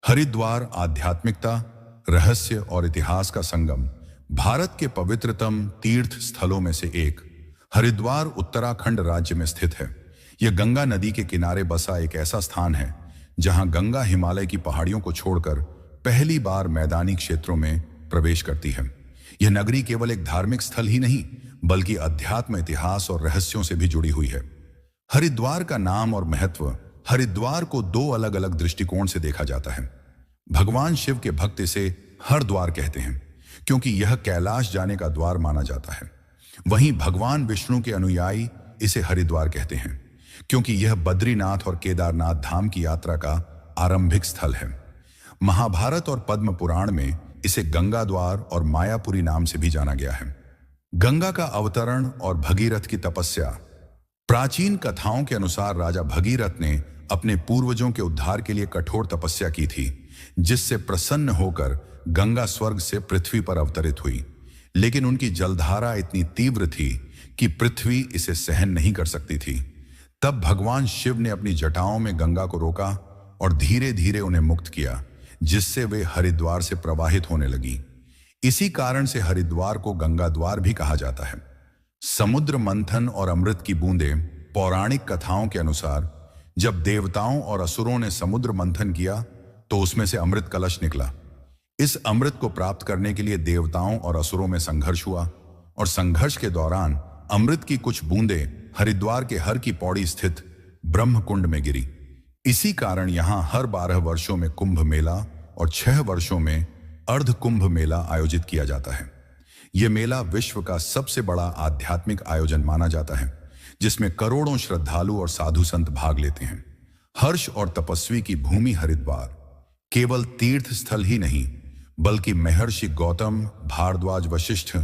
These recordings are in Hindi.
हरिद्वार आध्यात्मिकता, रहस्य और इतिहास का संगम। भारत के पवित्रतम तीर्थ स्थलों में से एक हरिद्वार उत्तराखंड राज्य में स्थित है। यह गंगा नदी के किनारे बसा एक ऐसा स्थान है जहां गंगा हिमालय की पहाड़ियों को छोड़कर पहली बार मैदानी क्षेत्रों में प्रवेश करती है। यह नगरी केवल एक धार्मिक स्थल ही नहीं बल्कि अध्यात्म, इतिहास और रहस्यों से भी जुड़ी हुई है। हरिद्वार का नाम और महत्व। हरिद्वार को दो अलग अलग दृष्टिकोण से देखा जाता है। भगवान शिव के भक्त इसे हरद्वार कहते हैं क्योंकि यह कैलाश जाने का द्वार माना जाता है। वहीं भगवान विष्णु के अनुयायी इसे हरिद्वार कहते हैं क्योंकि यह बद्रीनाथ और केदारनाथ धाम की यात्रा का आरंभिक स्थल है। महाभारत और पद्म पुराण में इसे गंगा द्वार और मायापुरी नाम से भी जाना गया है। गंगा का अवतरण और भगीरथ की तपस्या। प्राचीन कथाओं के अनुसार राजा भगीरथ ने अपने पूर्वजों के उद्धार के लिए कठोर तपस्या की थी, जिससे प्रसन्न होकर गंगा स्वर्ग से पृथ्वी पर अवतरित हुई। लेकिन उनकी जलधारा इतनी तीव्र थी कि पृथ्वी इसे सहन नहीं कर सकती थी। तब भगवान शिव ने अपनी जटाओं में गंगा को रोका और धीरे धीरे उन्हें मुक्त किया, जिससे वे हरिद्वार से प्रवाहित होने लगी। इसी कारण से हरिद्वार को गंगा द्वार भी कहा जाता है। समुद्र मंथन और अमृत की बूंदें। पौराणिक कथाओं के अनुसार जब देवताओं और असुरों ने समुद्र मंथन किया तो उसमें से अमृत कलश निकला। इस अमृत को प्राप्त करने के लिए देवताओं और असुरों में संघर्ष हुआ और संघर्ष के दौरान अमृत की कुछ बूंदें हरिद्वार के हर की पौड़ी स्थित ब्रह्म कुंड में गिरी। इसी कारण यहां हर 12 वर्षों में कुंभ मेला और 6 वर्षों में अर्ध कुंभ मेला आयोजित किया जाता है। यह मेला विश्व का सबसे बड़ा आध्यात्मिक आयोजन माना जाता है, जिसमें करोड़ों श्रद्धालु और साधु संत भाग लेते हैं। हर्ष और तपस्वी की भूमि हरिद्वार केवल तीर्थ स्थल ही नहीं बल्कि महर्षि गौतम, भारद्वाज, वशिष्ठ,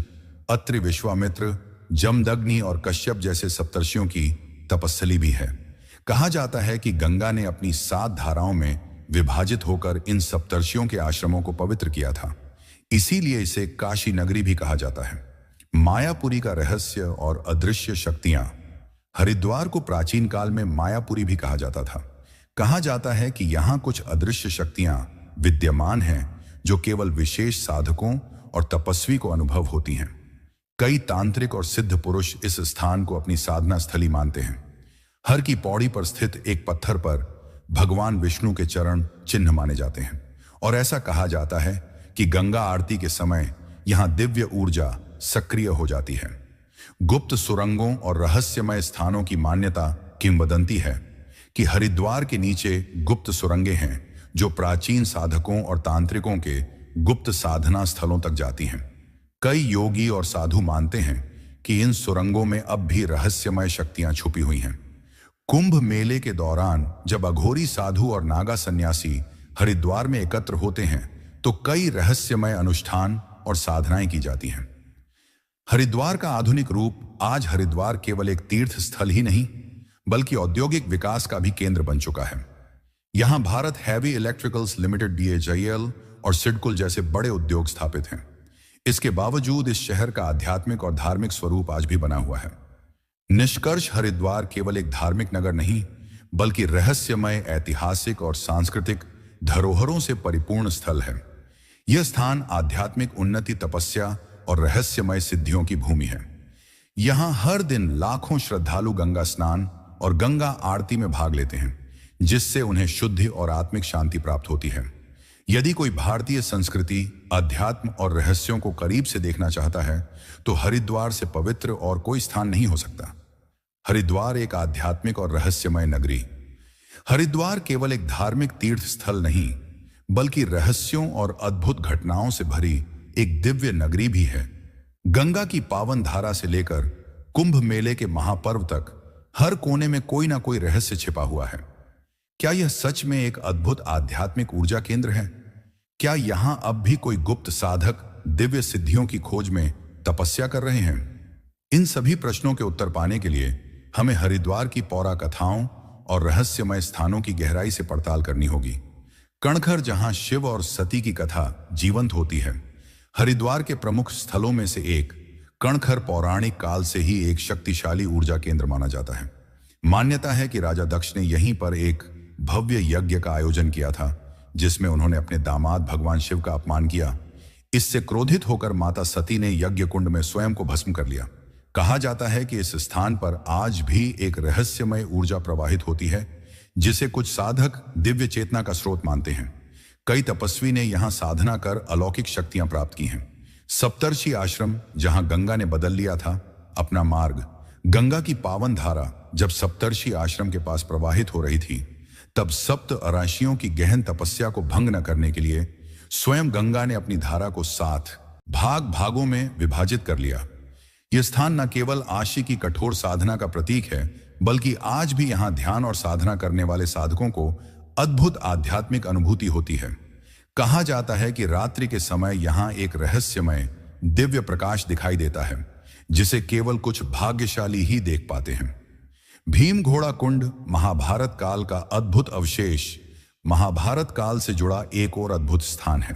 अत्रि, विश्वामित्र, जमदग्नि और कश्यप जैसे सप्तर्षियों की तपस्थली भी है। कहा जाता है कि गंगा ने अपनी 7 धाराओं में विभाजित होकर इन सप्तर्षियों के आश्रमों को पवित्र किया था। इसीलिए इसे काशी नगरी भी कहा जाता है। मायापुरी का रहस्य और अदृश्य शक्तियां। हरिद्वार को प्राचीन काल में मायापुरी भी कहा जाता था। कहा जाता है कि यहाँ कुछ अदृश्य शक्तियां विद्यमान हैं जो केवल विशेष साधकों और तपस्वी को अनुभव होती हैं। कई तांत्रिक और सिद्ध पुरुष इस स्थान को अपनी साधना स्थली मानते हैं। हर की पौड़ी पर स्थित एक पत्थर पर भगवान विष्णु के चरण चिन्ह माने जाते हैं और ऐसा कहा जाता है कि गंगा आरती के समय यहां दिव्य ऊर्जा सक्रिय हो जाती है। गुप्त सुरंगों और रहस्यमय स्थानों की मान्यता, किंवदंती है कि हरिद्वार के नीचे गुप्त सुरंगें हैं जो प्राचीन साधकों और तांत्रिकों के गुप्त साधना स्थलों तक जाती हैं। कई योगी और साधु मानते हैं कि इन सुरंगों में अब भी रहस्यमय शक्तियां छुपी हुई हैं। कुंभ मेले के दौरान जब अघोरी साधु और नागा सन्यासी हरिद्वार में एकत्र होते हैं तो कई रहस्यमय अनुष्ठान और साधनाएं की जाती हैं। हरिद्वार का आधुनिक रूप। आज हरिद्वार केवल एक तीर्थ स्थल ही नहीं बल्कि औद्योगिक विकास का भी केंद्र बन चुका है। यहां Bharat heavy electricals limited BHEL और सिडकुल जैसे बड़े उद्योग स्थापित हैं। इसके बावजूद इस शहर का आध्यात्मिक और धार्मिक स्वरूप आज भी बना हुआ है। निष्कर्ष, हरिद्वार केवल एक धार्मिक नगर नहीं बल्कि रहस्यमय, ऐतिहासिक और सांस्कृतिक धरोहरों से परिपूर्ण स्थल है। यह स्थान आध्यात्मिक उन्नति, तपस्या और रहस्यमय सिद्धियों की भूमि है। यहां हर दिन लाखों श्रद्धालु गंगा स्नान और गंगा आरती में भाग लेते हैं, जिससे उन्हें शुद्धि और आत्मिक शांति प्राप्त होती है। यदि कोई भारतीय संस्कृति, अध्यात्म और रहस्यों को करीब से देखना चाहता है तो हरिद्वार से पवित्र और कोई स्थान नहीं हो सकता। हरिद्वार एक आध्यात्मिक और रहस्यमय नगरी। हरिद्वार केवल एक धार्मिक तीर्थ स्थल नहीं बल्कि रहस्यों और अद्भुत घटनाओं से भरी एक दिव्य नगरी भी है। गंगा की पावन धारा से लेकर कुंभ मेले के महापर्व तक हर कोने में कोई ना कोई रहस्य छिपा हुआ है। क्या यह सच में एक अद्भुत आध्यात्मिक ऊर्जा केंद्र है? क्या यहां अब भी कोई गुप्त साधक दिव्य सिद्धियों की खोज में तपस्या कर रहे हैं? इन सभी प्रश्नों के उत्तर पाने के लिए हमें हरिद्वार की पौरा कथाओं और रहस्यमय स्थानों की गहराई से पड़ताल करनी होगी। कणखर, जहां शिव और सती की कथा जीवंत होती है। हरिद्वार के प्रमुख स्थलों में से एक कणखर पौराणिक काल से ही एक शक्तिशाली ऊर्जा केंद्र माना जाता है। मान्यता है कि राजा दक्ष ने यहीं पर एक भव्य यज्ञ का आयोजन किया था, जिसमें उन्होंने अपने दामाद भगवान शिव का अपमान किया। इससे क्रोधित होकर माता सती ने यज्ञ कुंड में स्वयं को भस्म कर लिया। कहा जाता है कि इस स्थान पर आज भी एक रहस्यमय ऊर्जा प्रवाहित होती है, जिसे कुछ साधक दिव्य चेतना का स्रोत मानते हैं। कई तपस्वी ने यहां साधना कर अलौकिक शक्तियां प्राप्त की हैं। सप्तर्षि आश्रम, जहां गंगा ने बदल लिया था अपना मार्ग। गंगा की पावन धारा जब सप्तर्षि आश्रम के पास प्रवाहित हो रही थी, तब सप्त अराशियों की गहन तपस्या को भंग न करने के लिए स्वयं गंगा ने अपनी धारा को 7 भागों में विभाजित कर लिया। यह स्थान न केवल आशी की कठोर साधना का प्रतीक है, बल्कि आज भी यहां ध्यान और साधना करने वाले साधकों को अद्भुत आध्यात्मिक अनुभूति होती है। कहा जाता है कि रात्रि के समय यहां एक रहस्यमय दिव्य प्रकाश दिखाई देता है, जिसे केवल कुछ भाग्यशाली ही देख पाते हैं। भीम घोड़ा कुंड महाभारत काल का अद्भुत अवशेष, महाभारत काल से जुड़ा एक और अद्भुत स्थान है।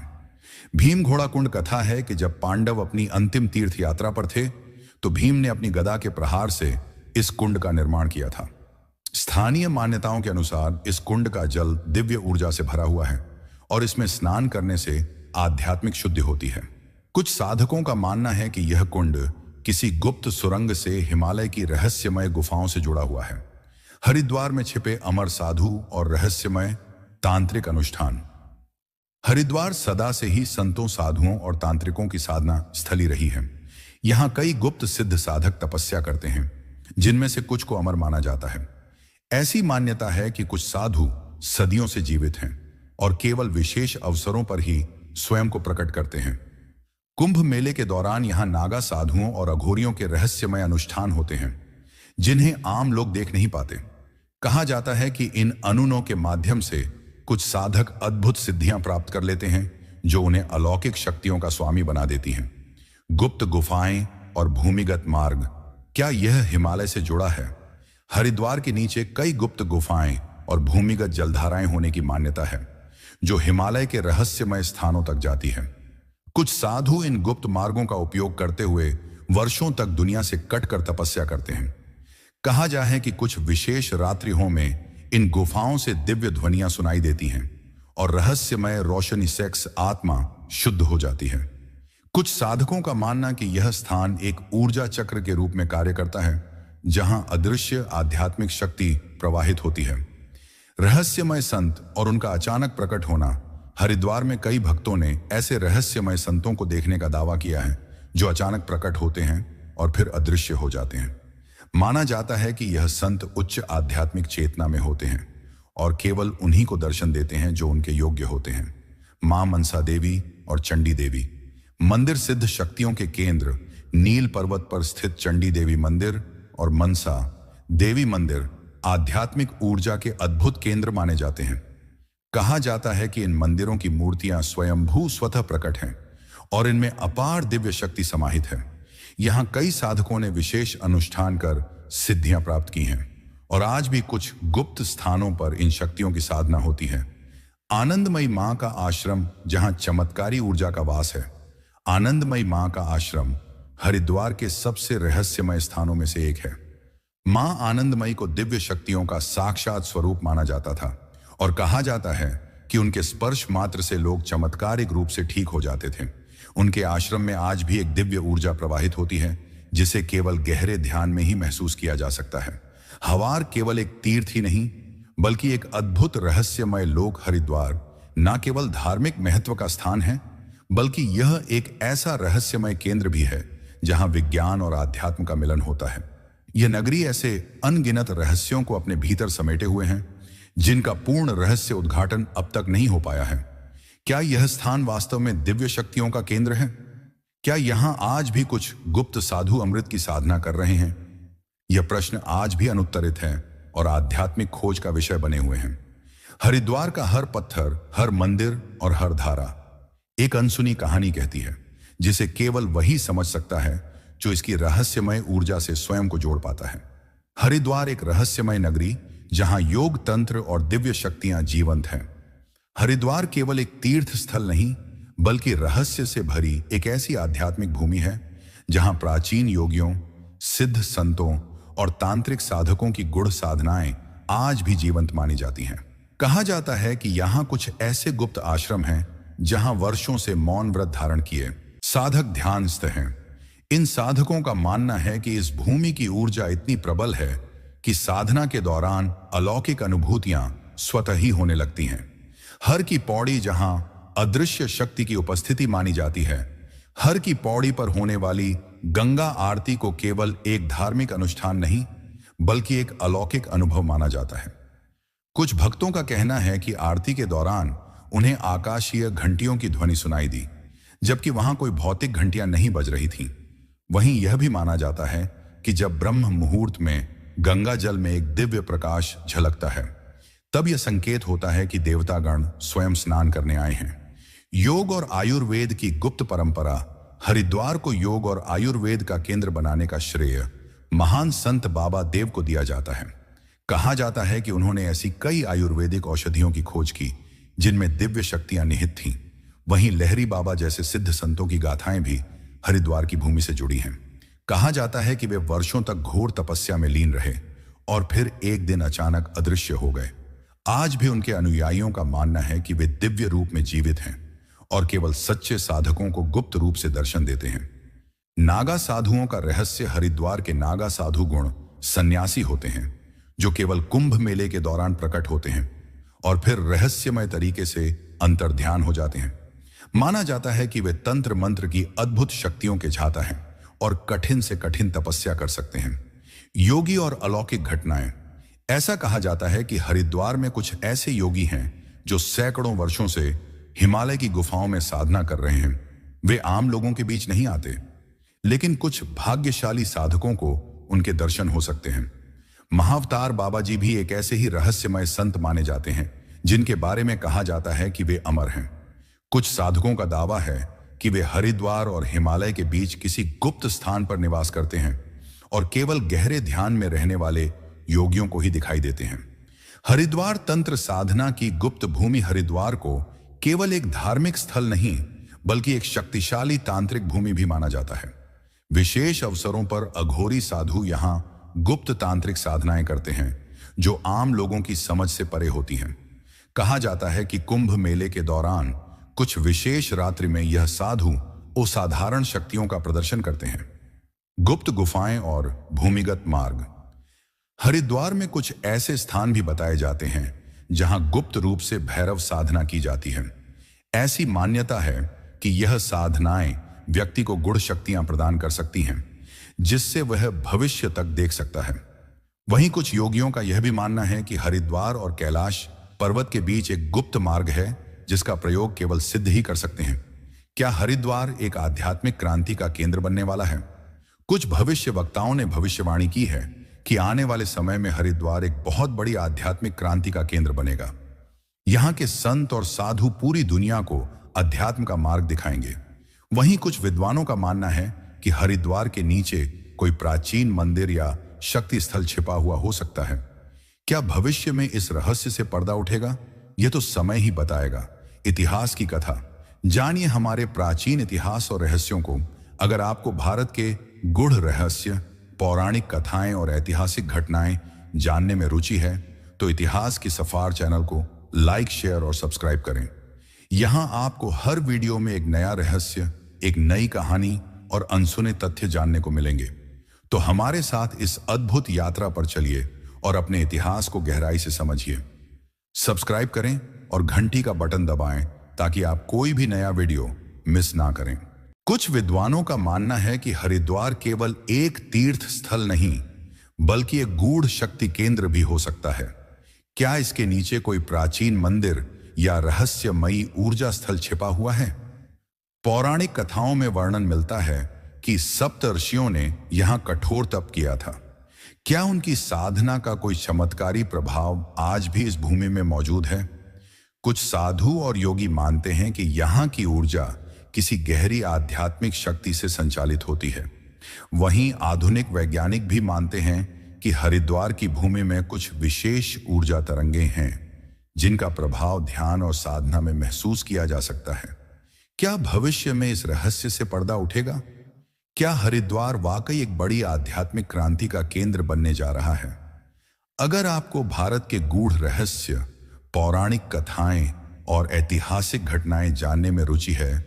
भीम घोड़ा कुंड कथा है कि जब पांडव अपनी अंतिम तीर्थ यात्रा पर थे, तो भीम ने अपनी गदा के प्रहार से इस कुंड का निर्माण किया था। स्थानीय मान्यताओं के अनुसार इस कुंड का जल दिव्य ऊर्जा से भरा हुआ है और इसमें स्नान करने से आध्यात्मिक शुद्धि होती है। कुछ साधकों का मानना है कि यह कुंड किसी गुप्त सुरंग से हिमालय की रहस्यमय गुफाओं से जुड़ा हुआ है। हरिद्वार में छिपे अमर साधु और रहस्यमय तांत्रिक अनुष्ठान। हरिद्वार सदा से ही संतों, साधुओं और तांत्रिकों की साधना स्थली रही है। यहां कई गुप्त सिद्ध साधक तपस्या करते हैं, जिनमें से कुछ को अमर माना जाता है। ऐसी मान्यता है कि कुछ साधु सदियों से जीवित हैं और केवल विशेष अवसरों पर ही स्वयं को प्रकट करते हैं। कुंभ मेले के दौरान यहां नागा साधुओं और अघोरियों के रहस्यमय अनुष्ठान होते हैं, जिन्हें आम लोग देख नहीं पाते। कहा जाता है कि इन अनुनों के माध्यम से कुछ साधक अद्भुत सिद्धियां प्राप्त कर लेते हैं, जो उन्हें अलौकिक शक्तियों का स्वामी बना देती हैं। गुप्त गुफाएं और भूमिगत मार्ग, क्या यह हिमालय से जुड़ा है? हरिद्वार के नीचे कई गुप्त गुफाएं और भूमिगत जलधाराएं होने की मान्यता है, जो हिमालय के रहस्यमय स्थानों तक जाती है। कुछ साधु इन गुप्त मार्गों का उपयोग करते हुए वर्षों तक दुनिया से कटकर तपस्या करते हैं। कहा जाए कि कुछ विशेष रात्रियों में इन गुफाओं से दिव्य ध्वनियां सुनाई देती हैं और रहस्यमय रोशनी सेक्स आत्मा शुद्ध हो जाती है। कुछ साधकों का मानना कि यह स्थान एक ऊर्जा चक्र के रूप में कार्य करता है, जहां अदृश्य आध्यात्मिक शक्ति प्रवाहित होती है। रहस्यमय संत और उनका अचानक प्रकट होना। हरिद्वार में कई भक्तों ने ऐसे रहस्यमय संतों को देखने का दावा किया है, जो अचानक प्रकट होते हैं और फिर अदृश्य हो जाते हैं। माना जाता है कि यह संत उच्च आध्यात्मिक चेतना में होते हैं और केवल उन्हीं को दर्शन देते हैं जो उनके योग्य होते हैं। मां मनसा देवी और चंडी देवी मंदिर सिद्ध शक्तियों के केंद्र। नील पर्वत पर स्थित चंडी देवी मंदिर और मनसा देवी मंदिर आध्यात्मिक ऊर्जा के अद्भुत केंद्र माने जाते हैं। कहा जाता है कि इन मंदिरों की मूर्तियां स्वयंभू स्वतः प्रकट हैं और इनमें अपार दिव्य शक्ति समाहित है। यहां कई साधकों ने विशेष अनुष्ठान कर सिद्धियां प्राप्त की हैं और आज भी कुछ गुप्त स्थानों पर इन शक्तियों की साधना होती है। आनंदमयी मां का आश्रम, जहां चमत्कारी ऊर्जा का वास है। आनंदमयी मां का आश्रम हरिद्वार के सबसे रहस्यमय स्थानों में से एक है। मां आनंदमयी को दिव्य शक्तियों का साक्षात स्वरूप माना जाता था और कहा जाता है कि उनके स्पर्श मात्र से लोग चमत्कारिक रूप से ठीक हो जाते थे। उनके आश्रम में आज भी एक दिव्य ऊर्जा प्रवाहित होती है, जिसे केवल गहरे ध्यान में ही महसूस किया जा सकता है। हवार केवल एक तीर्थ ही नहीं, बल्कि एक अद्भुत रहस्यमय लोक। हरिद्वार न केवल धार्मिक महत्व का स्थान है, बल्कि यह एक ऐसा रहस्यमय केंद्र भी है जहां विज्ञान और आध्यात्म का मिलन होता है। यह नगरी ऐसे अनगिनत रहस्यों को अपने भीतर समेटे हुए हैं, जिनका पूर्ण रहस्य उद्घाटन अब तक नहीं हो पाया है। क्या यह स्थान वास्तव में दिव्य शक्तियों का केंद्र है? क्या यहां आज भी कुछ गुप्त साधु अमृत की साधना कर रहे हैं? यह प्रश्न आज भी अनुत्तरित है और आध्यात्मिक खोज का विषय बने हुए हैं। हरिद्वार का हर पत्थर, हर मंदिर और हर धारा एक अनसुनी कहानी कहती है, जिसे केवल वही समझ सकता है जो इसकी रहस्यमय ऊर्जा से स्वयं को जोड़ पाता है। हरिद्वार एक रहस्यमय नगरी, जहां योग, तंत्र और दिव्य शक्तियां जीवंत हैं। हरिद्वार केवल एक तीर्थ स्थल नहीं, बल्कि रहस्य से भरी एक ऐसी आध्यात्मिक भूमि है, जहां प्राचीन योगियों, सिद्ध संतों और तांत्रिक साधकों की गूढ़ साधनाएं आज भी जीवंत मानी जाती हैं। कहा जाता है कि यहाँ कुछ ऐसे गुप्त आश्रम हैं जहाँ वर्षों से मौन व्रत धारण किए साधक ध्यानस्थ हैं। इन साधकों का मानना है कि इस भूमि की ऊर्जा इतनी प्रबल है कि साधना के दौरान अलौकिक अनुभूतियां स्वतः ही होने लगती हैं। हर की पौड़ी जहां अदृश्य शक्ति की उपस्थिति मानी जाती है, हर की पौड़ी पर होने वाली गंगा आरती को केवल एक धार्मिक अनुष्ठान नहीं बल्कि एक अलौकिक अनुभव माना जाता है। कुछ भक्तों का कहना है कि आरती के दौरान उन्हें आकाशीय घंटियों की ध्वनि सुनाई दी, जबकि वहां कोई भौतिक घंटियां नहीं बज रही थीं। वहीं यह भी माना जाता है कि जब ब्रह्म मुहूर्त में गंगा जल में एक दिव्य प्रकाश झलकता है, तब यह संकेत होता है कि देवतागण स्वयं स्नान करने आए हैं। योग और आयुर्वेद की गुप्त परंपरा हरिद्वार को योग और आयुर्वेद का केंद्र बनाने का श्रेय महान संत बाबा देव को दिया जाता है। कहा जाता है कि उन्होंने ऐसी कई आयुर्वेदिक औषधियों की खोज की जिनमें दिव्य शक्तियां निहित थीं। वहीं लहरी बाबा जैसे सिद्ध संतों की गाथाएं भी हरिद्वार की भूमि से जुड़ी हैं। कहा जाता है कि वे वर्षों तक घोर तपस्या में लीन रहे और फिर एक दिन अचानक अदृश्य हो गए। आज भी उनके अनुयायियों का मानना है कि वे दिव्य रूप में जीवित हैं और केवल सच्चे साधकों को गुप्त रूप से दर्शन देते हैं। नागा साधुओं का रहस्य हरिद्वार के नागा साधु गुण सन्यासी होते हैं जो केवल कुंभ मेले के दौरान प्रकट होते हैं और फिर रहस्यमय तरीके से अंतर्ध्यान हो जाते हैं। माना जाता है कि वे तंत्र मंत्र की अद्भुत शक्तियों के झाता हैं और कठिन से कठिन तपस्या कर सकते हैं। योगी और अलौकिक घटनाएं। ऐसा कहा जाता है कि हरिद्वार में कुछ ऐसे योगी हैं जो सैकड़ों वर्षों से हिमालय की गुफाओं में साधना कर रहे हैं। वे आम लोगों के बीच नहीं आते, लेकिन कुछ भाग्यशाली साधकों को उनके दर्शन हो सकते हैं। महाअवतार बाबा जी भी एक ऐसे ही रहस्यमय संत माने जाते हैं जिनके बारे में कहा जाता है कि वे अमर हैं। कुछ साधकों का दावा है कि वे हरिद्वार और हिमालय के बीच किसी गुप्त स्थान पर निवास करते हैं और केवल गहरे ध्यान में रहने वाले योगियों को ही दिखाई देते हैं। हरिद्वार तंत्र साधना की गुप्त भूमि हरिद्वार को केवल एक धार्मिक स्थल नहीं बल्कि एक शक्तिशाली तांत्रिक भूमि भी माना जाता है। विशेष अवसरों पर अघोरी साधु यहां गुप्त तांत्रिक साधनाएं करते हैं जो आम लोगों की समझ से परे होती हैं। कहा जाता है कि कुंभ मेले के दौरान कुछ विशेष रात्रि में यह साधु असाधारण शक्तियों का प्रदर्शन करते हैं। गुप्त गुफाएं और भूमिगत मार्ग। हरिद्वार में कुछ ऐसे स्थान भी बताए जाते हैं जहां गुप्त रूप से भैरव साधना की जाती है। ऐसी मान्यता है कि यह साधनाएं व्यक्ति को गुड़ शक्तियां प्रदान कर सकती हैं जिससे वह भविष्य तक देख सकता है। वहीं कुछ योगियों का यह भी मानना है कि हरिद्वार और कैलाश पर्वत के बीच एक गुप्त मार्ग है जिसका प्रयोग केवल सिद्ध ही कर सकते हैं। क्या हरिद्वार एक आध्यात्मिक क्रांति का केंद्र बनने वाला है? कुछ भविष्य वक्ताओं ने भविष्यवाणी की है कि आने वाले समय में हरिद्वार एक बहुत बड़ी आध्यात्मिक क्रांति का केंद्र बनेगा। यहाँ के संत और साधु पूरी दुनिया को अध्यात्म का मार्ग दिखाएंगे। वहीं कुछ विद्वानों का मानना है कि हरिद्वार के नीचे कोई प्राचीन मंदिर या शक्ति स्थल छिपा हुआ हो सकता है। क्या भविष्य में इस रहस्य से पर्दा उठेगा? यह तो समय ही बताएगा। इतिहास की कथा जानिए हमारे प्राचीन इतिहास और रहस्यों को। अगर आपको भारत के गूढ़ रहस्य, पौराणिक कथाएं और ऐतिहासिक घटनाएं जानने में रुचि है तो इतिहास की सफार चैनल को लाइक, शेयर और सब्सक्राइब करें। यहां आपको हर वीडियो में एक नया रहस्य, एक नई कहानी और अनसुने तथ्य जानने को मिलेंगे। तो हमारे साथ इस अद्भुत यात्रा पर चलिए और अपने इतिहास को गहराई से समझिए। सब्सक्राइब करें और घंटी का बटन दबाएं ताकि आप कोई भी नया वीडियो मिस ना करें। कुछ विद्वानों का मानना है कि हरिद्वार केवल एक तीर्थ स्थल नहीं बल्कि एक गूढ़ शक्ति केंद्र भी हो सकता है। क्या इसके नीचे कोई प्राचीन मंदिर या रहस्यमयी ऊर्जा स्थल छिपा हुआ है? पौराणिक कथाओं में वर्णन मिलता है कि सप्त ऋषियों ने यहां कठोर तप किया था। क्या उनकी साधना का कोई चमत्कारी प्रभाव आज भी इस भूमि में मौजूद है? कुछ साधु और योगी मानते हैं कि यहाँ की ऊर्जा किसी गहरी आध्यात्मिक शक्ति से संचालित होती है। वहीं आधुनिक वैज्ञानिक भी मानते हैं कि हरिद्वार की भूमि में कुछ विशेष ऊर्जा तरंगे हैं जिनका प्रभाव ध्यान और साधना में महसूस किया जा सकता है। क्या भविष्य में इस रहस्य से पर्दा उठेगा? क्या हरिद्वार वाकई एक बड़ी आध्यात्मिक क्रांति का केंद्र बनने जा रहा है? अगर आपको भारत के गूढ़ रहस्य, पौराणिक कथाएं और ऐतिहासिक घटनाएं जानने में रुचि है,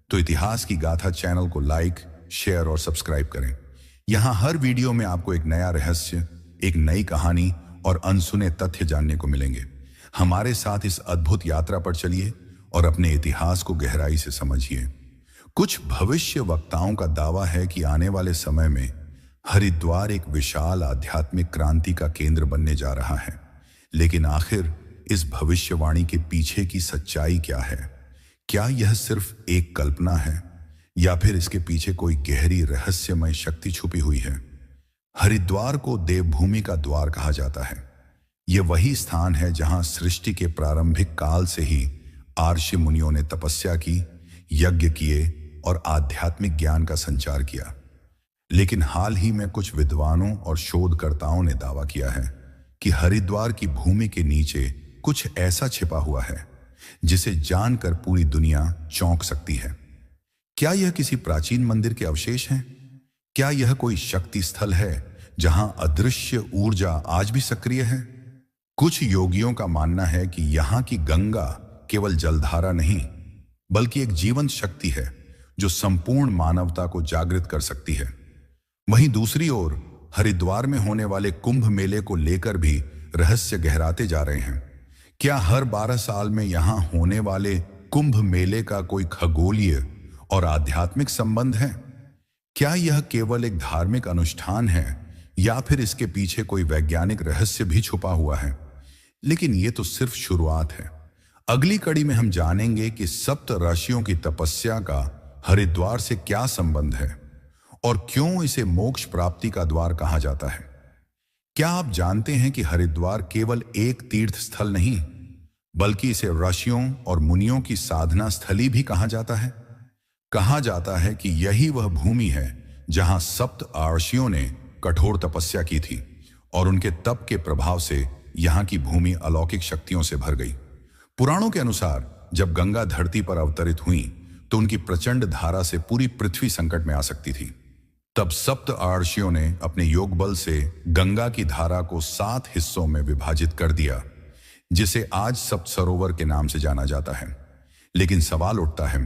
तो इतिहास की गाथा चैनल को लाइक, शेयर और सब्सक्राइब करें। यहाँ हर वीडियो में आपको एक नया रहस्य, एक नई कहानी और अनसुने तथ्य जानने को मिलेंगे। हमारे साथ इस अद्भुत यात्रा पर चलिए और अपने इतिहास को गहराई से समझिए। कुछ भविष्य वक्ताओं का दावा है कि आने वाले समय में हरिद्वार एक विशाल आध्यात्मिक क्रांति का केंद्र बनने जा रहा है। लेकिन आखिर इस भविष्यवाणी के पीछे की सच्चाई क्या है? क्या यह सिर्फ एक कल्पना है या फिर इसके पीछे कोई गहरी रहस्यमय शक्ति छुपी हुई है? हरिद्वार को देवभूमि का द्वार कहा जाता है। यह वही स्थान है जहां सृष्टि के प्रारंभिक काल से ही आर्षि मुनियों ने तपस्या की, यज्ञ किए और आध्यात्मिक ज्ञान का संचार किया। लेकिन हाल ही में कुछ विद्वानों और शोधकर्ताओं ने दावा किया है कि हरिद्वार की भूमि के नीचे कुछ ऐसा छिपा हुआ है जिसे जानकर पूरी दुनिया चौंक सकती है। क्या यह किसी प्राचीन मंदिर के अवशेष हैं? क्या यह कोई शक्ति स्थल है जहां अदृश्य ऊर्जा आज भी सक्रिय है? कुछ योगियों का मानना है कि यहां की गंगा केवल जलधारा नहीं, बल्कि एक जीवंत शक्ति है जो संपूर्ण मानवता को जागृत कर सकती है। वहीं दूसरी ओर हरिद्वार में होने वाले कुंभ मेले को लेकर भी रहस्य गहराते जा रहे हैं। क्या हर 12 साल में यहां होने वाले कुंभ मेले का कोई खगोलीय और आध्यात्मिक संबंध है? क्या यह केवल एक धार्मिक अनुष्ठान है या फिर इसके पीछे कोई वैज्ञानिक रहस्य भी छुपा हुआ है? लेकिन यह तो सिर्फ शुरुआत है। अगली कड़ी में हम जानेंगे कि सप्त ऋषियों की तपस्या का हरिद्वार से क्या संबंध है और क्यों इसे मोक्ष प्राप्ति का द्वार कहा जाता है। क्या आप जानते हैं कि हरिद्वार केवल एक तीर्थ स्थल नहीं, बल्कि इसे ऋषियों और मुनियों की साधना स्थली भी कहा जाता है? कहा जाता है कि यही वह भूमि है जहां सप्त ऋषियों ने कठोर तपस्या की थी और उनके तप के प्रभाव से यहां की भूमि अलौकिक शक्तियों से भर गई। पुराणों के अनुसार जब गंगा धरती पर अवतरित हुई तो उनकी प्रचंड धारा से पूरी पृथ्वी संकट में आ सकती थी। तब सप्त ऋषियों ने अपने योग बल से गंगा की धारा को 7 हिस्सों में विभाजित कर दिया, जिसे आज सप्त सरोवर के नाम से जाना जाता है। लेकिन सवाल उठता है,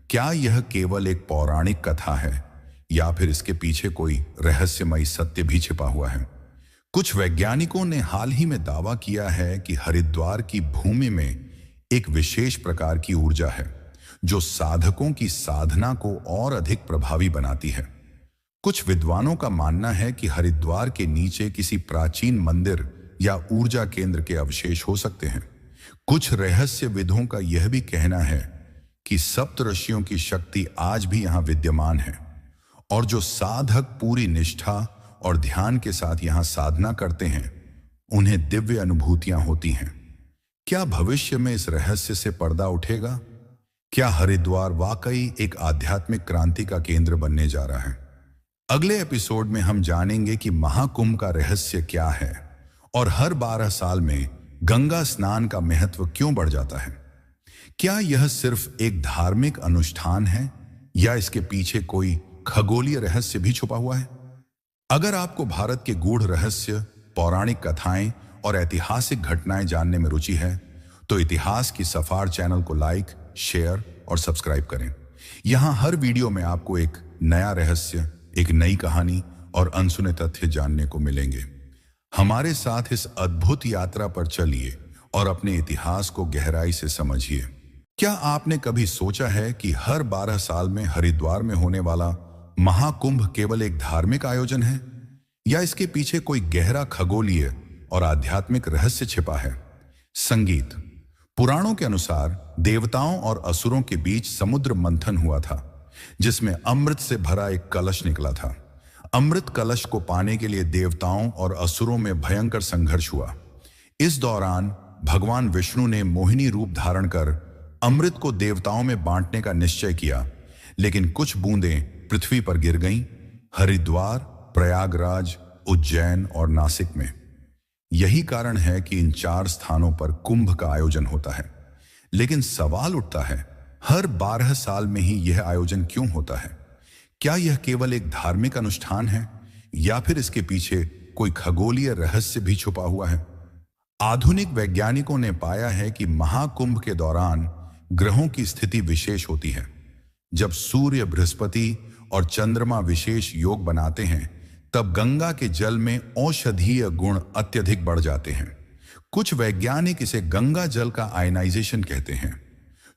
क्या यह केवल एक पौराणिक कथा है या फिर इसके पीछे कोई रहस्यमय सत्य भी छिपा हुआ है? कुछ वैज्ञानिकों ने हाल ही में दावा किया है कि हरिद्वार की भूमि में एक विशेष प्रकार की ऊर्जा है जो साधकों की साधना को और अधिक प्रभावी बनाती है। कुछ विद्वानों का मानना है कि हरिद्वार के नीचे किसी प्राचीन मंदिर या ऊर्जा केंद्र के अवशेष हो सकते हैं। कुछ रहस्यविदों का यह भी कहना है कि सप्त ऋषियों की शक्ति आज भी यहां विद्यमान है और जो साधक पूरी निष्ठा और ध्यान के साथ यहां साधना करते हैं, उन्हें दिव्य अनुभूतियां होती हैं। क्या भविष्य में इस रहस्य से पर्दा उठेगा? क्या हरिद्वार वाकई एक आध्यात्मिक क्रांति का केंद्र बनने जा रहा है? अगले एपिसोड में हम जानेंगे कि महाकुंभ का रहस्य क्या है और हर 12 साल में गंगा स्नान का महत्व क्यों बढ़ जाता है। क्या यह सिर्फ एक धार्मिक अनुष्ठान है या इसके पीछे कोई खगोलीय रहस्य भी छुपा हुआ है? अगर आपको भारत के गूढ़ रहस्य, पौराणिक कथाएं और ऐतिहासिक घटनाएं जानने में रुचि है, तो इतिहास की सफार चैनल को लाइक, शेयर और सब्सक्राइब करें। यहां हर वीडियो में आपको एक नया रहस्य, एक नई कहानी और अनसुने तथ्य जानने को मिलेंगे। हमारे साथ इस अद्भुत यात्रा पर चलिए और अपने इतिहास को गहराई से समझिए। क्या आपने कभी सोचा है कि हर 12 साल में हरिद्वार में होने वाला महाकुंभ केवल एक धार्मिक आयोजन है या इसके पीछे कोई गहरा खगोलीय और आध्यात्मिक रहस्य छिपा है? संगीत। पुराणों के अनुसार देवताओं और असुरों के बीच समुद्र मंथन हुआ था, जिसमें अमृत से भरा एक कलश निकला था। अमृत कलश को पाने के लिए देवताओं और असुरों में भयंकर संघर्ष हुआ। इस दौरान भगवान विष्णु ने मोहिनी रूप धारण कर अमृत को देवताओं में बांटने का निश्चय किया, लेकिन कुछ बूंदें पृथ्वी पर गिर गईं, हरिद्वार, प्रयागराज, उज्जैन और नासिक में। यही कारण है कि इन 4 स्थानों पर कुंभ का आयोजन होता है। लेकिन सवाल उठता है, हर 12 साल में ही यह आयोजन क्यों होता है? क्या यह केवल एक धार्मिक अनुष्ठान है या फिर इसके पीछे कोई खगोलीय रहस्य भी छुपा हुआ है? आधुनिक वैज्ञानिकों ने पाया है कि महाकुंभ के दौरान ग्रहों की स्थिति विशेष होती है। जब सूर्य, बृहस्पति और चंद्रमा विशेष योग बनाते हैं, तब गंगा के जल में औषधीय गुण अत्यधिक बढ़ जाते हैं। कुछ वैज्ञानिक इसे गंगा जल का आयनाइजेशन कहते हैं,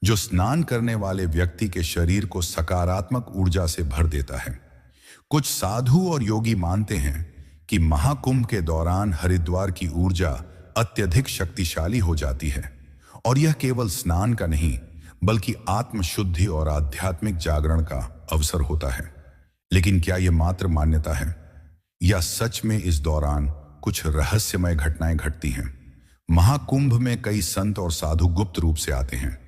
जो स्नान करने वाले व्यक्ति के शरीर को सकारात्मक ऊर्जा से भर देता है। कुछ साधु और योगी मानते हैं कि महाकुंभ के दौरान हरिद्वार की ऊर्जा अत्यधिक शक्तिशाली हो जाती है, और यह केवल स्नान का नहीं बल्कि आत्मशुद्धि और आध्यात्मिक जागरण का अवसर होता है। लेकिन क्या यह मात्र मान्यता है, या सच में इस दौरान कुछ रहस्यमय घटनाएं घटती हैं? महाकुंभ में कई संत और साधु गुप्त रूप से आते हैं,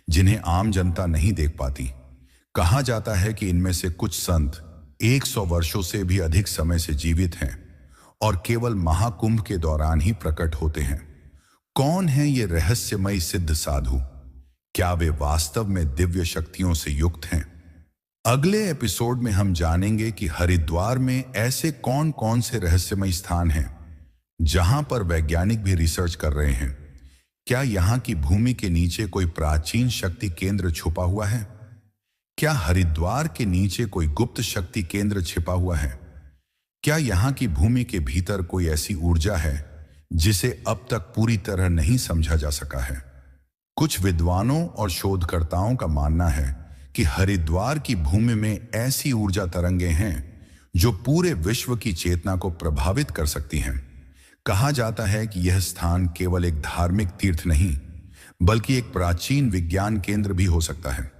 जिन्हें आम जनता नहीं देख पाती। कहा जाता है कि इनमें से कुछ संत 100 वर्षों से भी अधिक समय से जीवित हैं और केवल महाकुंभ के दौरान ही प्रकट होते हैं। कौन है ये रहस्यमयी सिद्ध साधु? क्या वे वास्तव में दिव्य शक्तियों से युक्त हैं? अगले एपिसोड में हम जानेंगे कि हरिद्वार में ऐसे कौन कौन से रहस्यमय स्थान हैं जहां पर वैज्ञानिक भी रिसर्च कर रहे हैं। क्या यहां की भूमि के नीचे कोई प्राचीन शक्ति केंद्र छुपा हुआ है? क्या हरिद्वार के नीचे कोई गुप्त शक्ति केंद्र छिपा हुआ है? क्या यहां की भूमि के भीतर कोई ऐसी ऊर्जा है जिसे अब तक पूरी तरह नहीं समझा जा सका है? कुछ विद्वानों और शोधकर्ताओं का मानना है कि हरिद्वार की भूमि में ऐसी ऊर्जा तरंगें हैं जो पूरे विश्व की चेतना को प्रभावित कर सकती हैं। कहा जाता है कि यह स्थान केवल एक धार्मिक तीर्थ नहीं बल्कि एक प्राचीन विज्ञान केंद्र भी हो सकता है।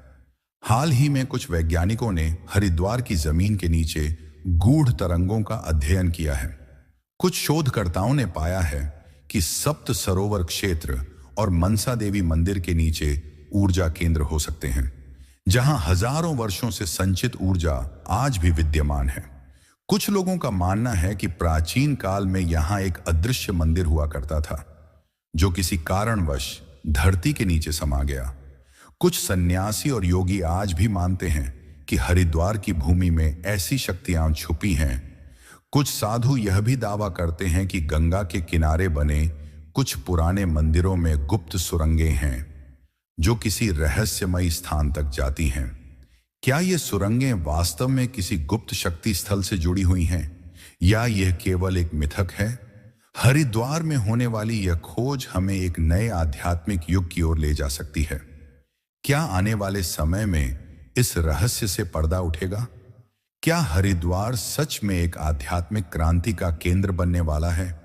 हाल ही में कुछ वैज्ञानिकों ने हरिद्वार की जमीन के नीचे गूढ़ तरंगों का अध्ययन किया है। कुछ शोधकर्ताओं ने पाया है कि सप्त सरोवर क्षेत्र और मनसा देवी मंदिर के नीचे ऊर्जा केंद्र हो सकते हैं, जहां हजारों वर्षों से संचित ऊर्जा आज भी विद्यमान है। कुछ लोगों का मानना है कि प्राचीन काल में यहां एक अदृश्य मंदिर हुआ करता था, जो किसी कारणवश धरती के नीचे समा गया। कुछ सन्यासी और योगी आज भी मानते हैं कि हरिद्वार की भूमि में ऐसी शक्तियां छुपी हैं। कुछ साधु यह भी दावा करते हैं कि गंगा के किनारे बने कुछ पुराने मंदिरों में गुप्त सुरंगें हैं जो किसी रहस्यमयी स्थान तक जाती हैं। क्या ये सुरंगें वास्तव में किसी गुप्त शक्ति स्थल से जुड़ी हुई हैं, या यह केवल एक मिथक है? हरिद्वार में होने वाली यह खोज हमें एक नए आध्यात्मिक युग की ओर ले जा सकती है। क्या आने वाले समय में इस रहस्य से पर्दा उठेगा? क्या हरिद्वार सच में एक आध्यात्मिक क्रांति का केंद्र बनने वाला है?